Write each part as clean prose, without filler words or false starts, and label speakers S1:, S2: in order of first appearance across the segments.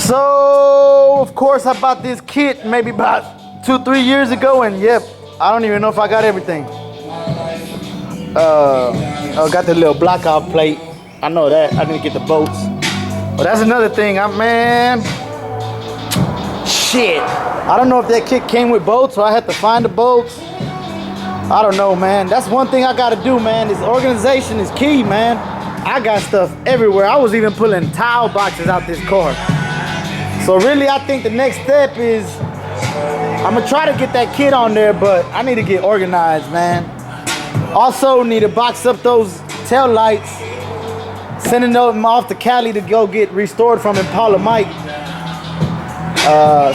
S1: So, of course, I bought this kit maybe about 2-3 years ago, and yep, I don't even know if I got everything. I got the little blackout plate. I know that. I didn't get the bolts. But that's another thing, man. Shit. I don't know if that kit came with bolts or I had to find the bolts. I don't know, man. That's one thing I gotta do, man. Is organization is key, man. I got stuff everywhere. I was even pulling towel boxes out this car. So really, I think the next step is I'm gonna try to get that kit on there, but I need to get organized, man. Also need to box up those tail lights, sending them off to Cali to go get restored from Impala Mike.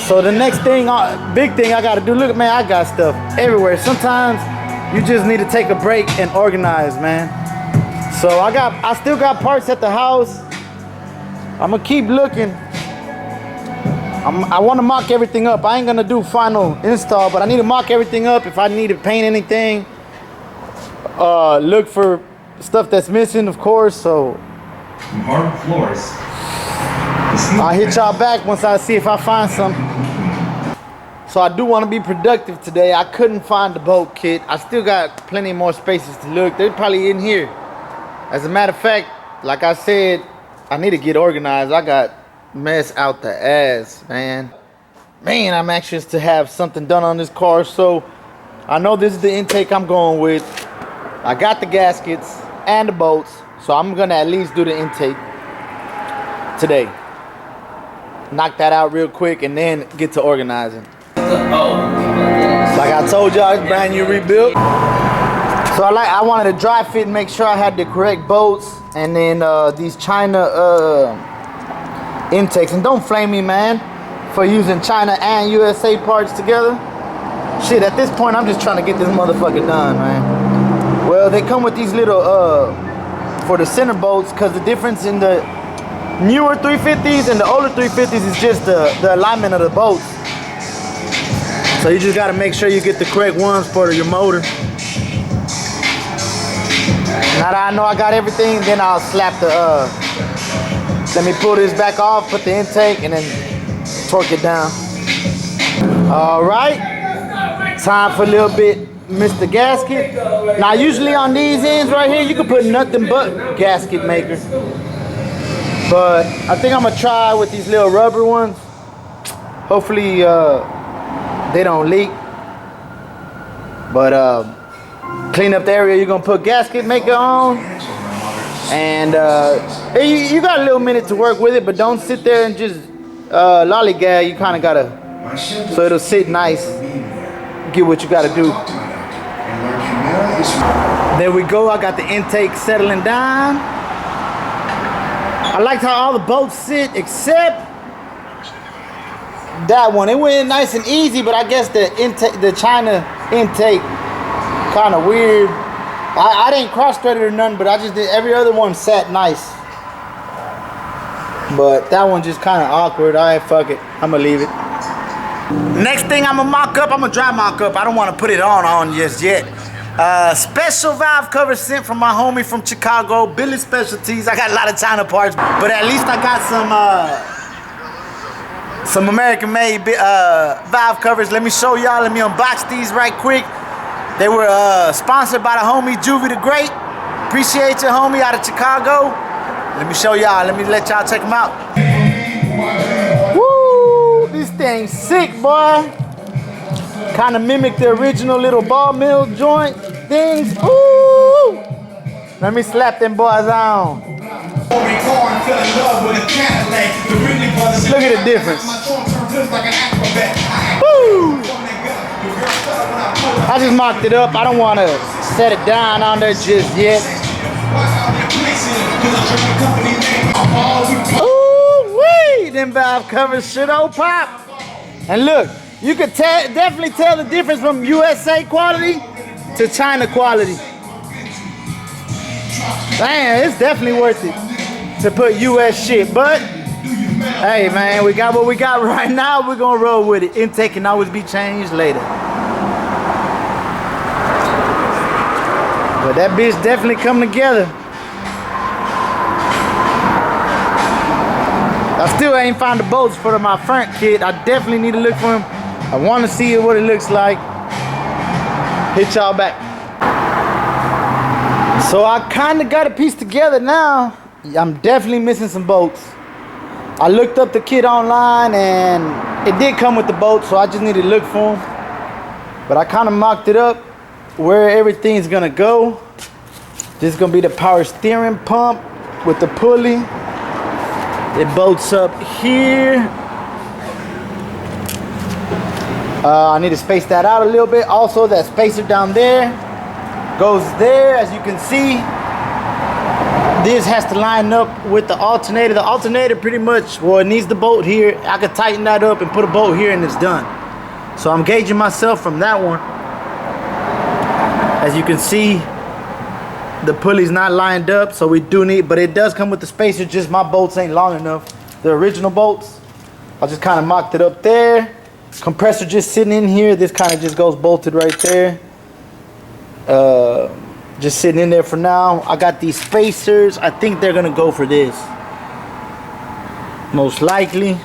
S1: So the next thing, big thing I gotta do, look, man, I got stuff everywhere. Sometimes you just need to take a break and organize, man. So I still got parts at the house. I'm gonna keep looking. I want to mock everything up. I ain't gonna do final install, but I need to mock everything up. If I need to paint anything, look for stuff that's missing, of course. So
S2: hard floors.
S1: I'll hit y'all back once I see if I find something. So I do want to be productive today. I couldn't find the bolt kit. I still got plenty more spaces to look. They're probably in here. As a matter of fact, like I said, I need to get organized. I got mess out the ass, man. Man, I'm anxious to have something done on this car. So I know this is the intake I'm going with. I got the gaskets and the bolts, so I'm gonna at least do the intake today. Knock that out real quick and then get to organizing. Like I told y'all, it's brand new rebuilt. So I wanted to dry fit and make sure I had the correct bolts, and then these China intakes. And don't flame me, man, for using China and USA parts together. Shit, at this point, I'm just trying to get this motherfucker done, man. Well, they come with these little, for the center bolts, because the difference in the newer 350s and the older 350s is just the alignment of the bolts. So you just got to make sure you get the correct ones for your motor. Now that I know I got everything, then I'll slap the, let me pull this back off, put the intake, and then torque it down. All right, time for a little bit, Mr. Gasket. Now usually on these ends right here, you can put nothing but gasket maker. But I think I'm gonna try with these little rubber ones. Hopefully they don't leak. But clean up the area you're gonna put gasket maker on. And you got a little minute to work with it, but don't sit there and just lollygag. You kind of gotta, so it'll sit nice. Get what you gotta do. There we go. I got the intake settling down. I liked how all the bolts sit except that one. It went nice and easy, but I guess the intake, the China intake, kind of weird. I didn't cross-thread it or nothing, but I just did. Every other one sat nice, but that one just kind of awkward. All right, fuck it. I'm gonna leave it. Next thing I'm gonna mock up. I'm gonna dry mock up. I don't want to put it on just yet. Special valve cover sent from my homie from Chicago, Billet Specialties. I got a lot of China parts, but at least I got some American-made valve covers. Let me show y'all. Let me unbox these right quick. They were sponsored by the homie Juvie the Great. Appreciate you, homie, out of Chicago. Let me show y'all. Let me let y'all check them out. Woo! This thing's sick, boy. Kind of mimic the original little ball mill joint things. Ooh! Let me slap them boys on. Look at the difference. Woo! I just mocked it up. I don't want to set it down on there just yet. Ooh wee! Them valve covers should all pop. And look, you could definitely tell the difference from USA quality to China quality. Man, it's definitely worth it to put US shit. But hey, man, we got what we got right now. We're gonna roll with it. Intake can always be changed later. But that bitch definitely come together. I still ain't found the bolts for my front kit. I definitely need to look for them. I want to see what it looks like. Hit y'all back. So I kind of got a piece together now. I'm definitely missing some bolts. I looked up the kit online and it did come with the bolts, so I just need to look for them. But I kind of mocked it up where everything's gonna go. This is gonna be the power steering pump with the pulley. It bolts up here. I need to space that out a little bit. Also, that spacer down there goes there, as you can see. This has to line up with the alternator. The alternator pretty much, well, it needs the bolt here. I could tighten that up and put a bolt here and it's done. So I'm gauging myself from that one. As you can see, the pulley's not lined up, so we do need, but it does come with the spacer, just my bolts ain't long enough. The original bolts, I just kind of mocked it up there. Compressor just sitting in here. This kind of just goes bolted right there. Just sitting in there for now. I got these spacers. I think they're gonna go for this, most likely.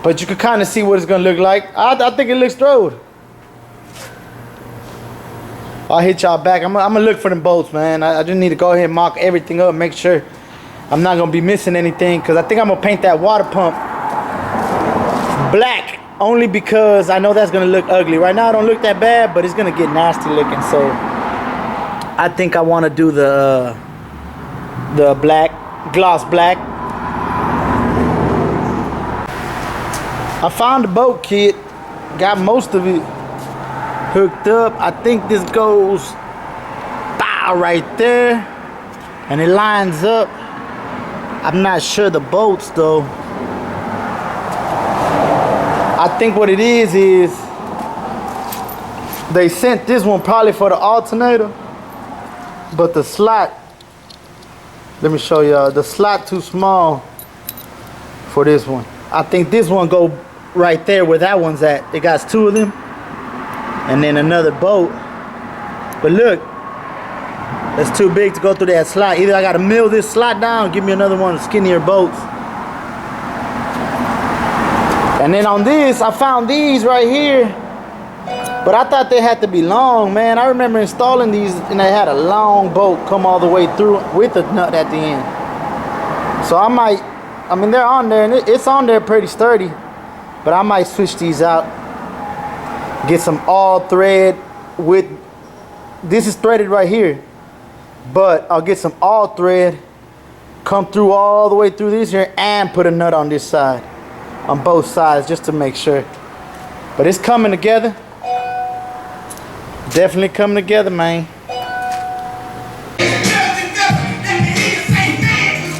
S1: But you can kind of see what it's gonna look like. I think it looks throwed. I'll hit y'all back. I'm gonna look for them bolts, man. I just need to go ahead and mock everything up, make sure I'm not gonna be missing anything, because I think I'm gonna paint that water pump black, only because I know that's gonna look ugly. Right now it don't look that bad, but it's gonna get nasty looking, so I think I want to do the black, gloss black. I found the boat kit, got most of it hooked up. I think this goes right there, and it lines up. I'm not sure the bolts though. I think what it is they sent this one probably for the alternator, but the slot, let me show y'all, the slot too small for this one. I think this one go right there where that one's at. It got two of them and then another bolt, but look, that's too big to go through that slot. Either I gotta mill this slot down, give me another one of skinnier bolts. And then on this, I found these right here, but I thought they had to be long, man. I remember installing these and they had a long bolt come all the way through with a nut at the end. So I mean, they're on there and it's on there pretty sturdy, but I might switch these out. Get some all thread with, this is threaded right here, but I'll get some all thread, come through all the way through this here and put a nut on this side, on both sides, just to make sure. But it's coming together. Definitely coming together, man.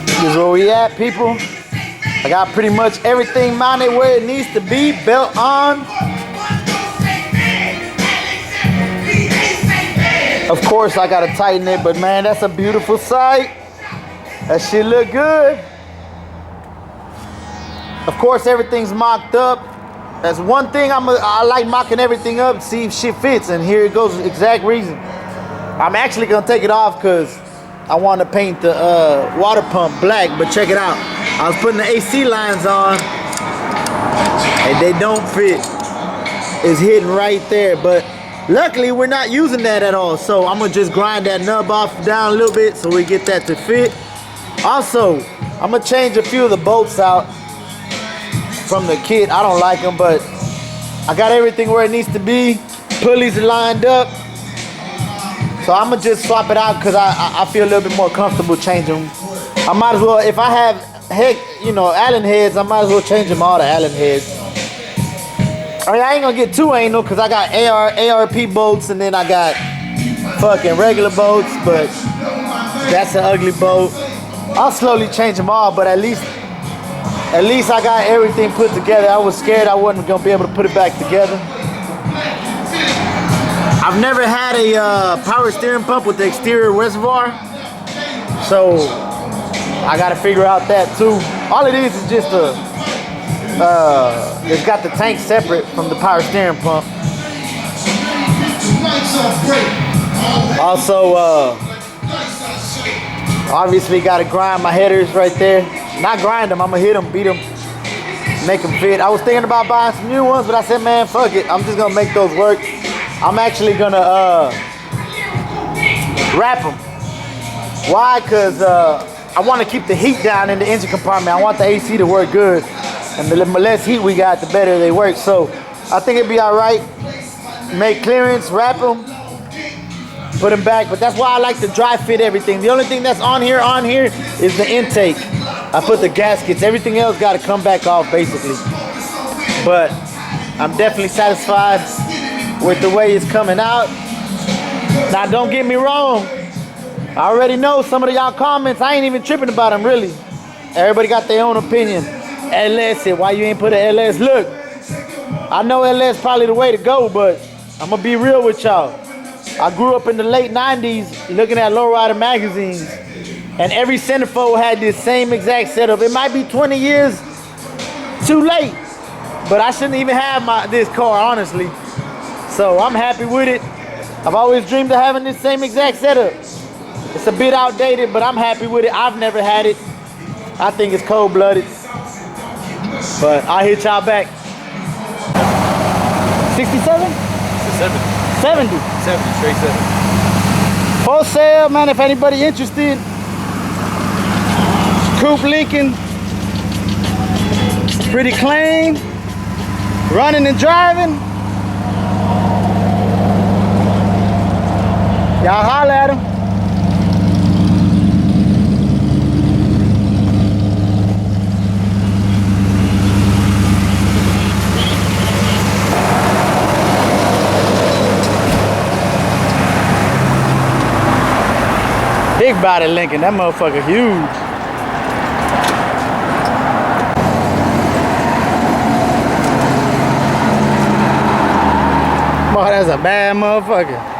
S1: This is where we at, people. I got pretty much everything mounted where it needs to be. Belt on. Of course, I gotta tighten it, but man, that's a beautiful sight. That shit look good. Of course, everything's mocked up. That's one thing I like mocking everything up, see if shit fits, and here it goes, exact reason. I'm actually gonna take it off because I want to paint the water pump black, but check it out. I was putting the AC lines on, and they don't fit. It's hitting right there, but luckily we're not using that at all, so I'm gonna just grind that nub off down a little bit so we get that to fit. Also, I'm gonna change a few of the bolts out from the kit. I don't like them, but I got everything where it needs to be. Pulleys are lined up, so I'm gonna just swap it out because I feel a little bit more comfortable changing them. I might as well, if I have Allen heads, I might as well change them all to Allen heads. I mean, I ain't gonna get too anal because I got ARP bolts and then I got fucking regular bolts, but that's an ugly bolt. I'll slowly change them all, but at least I got everything put together. I was scared I wasn't gonna be able to put it back together. I've never had a power steering pump with the exterior reservoir, so I gotta figure out that too. All it is just it's got the tank separate from the power steering pump. Also, obviously gotta grind my headers right there. Not grind them, I'm gonna hit them, beat them, make them fit. I was thinking about buying some new ones, but I said, man, fuck it. I'm just gonna make those work. I'm actually gonna wrap them. Why? Cause I wanna keep the heat down in the engine compartment. I want the AC to work good. And the less heat we got, the better they work. So I think it'd be all right. Make clearance, wrap them, put them back. But that's why I like to dry fit everything. The only thing that's on here is the intake. I put the gaskets. Everything else got to come back off basically. But I'm definitely satisfied with the way it's coming out. Now don't get me wrong. I already know some of y'all comments. I ain't even tripping about them really. Everybody got their own opinion. LS said, why you ain't put an LS? Look, I know LS probably the way to go, but I'm gonna be real with y'all. I grew up in the late 90s looking at lowrider magazines, and every centerfold had this same exact setup. It might be 20 years too late, but I shouldn't even have this car, honestly. So I'm happy with it. I've always dreamed of having this same exact setup. It's a bit outdated, but I'm happy with it. I've never had it. I think it's cold-blooded. But I'll hit y'all back. 67? 70.
S3: 70, straight 70.
S1: For sale, man, if anybody interested. Coupe Lincoln. Pretty clean. Running and driving. Y'all holler at him. Big body Lincoln, that motherfucker huge. Boy, that's a bad motherfucker.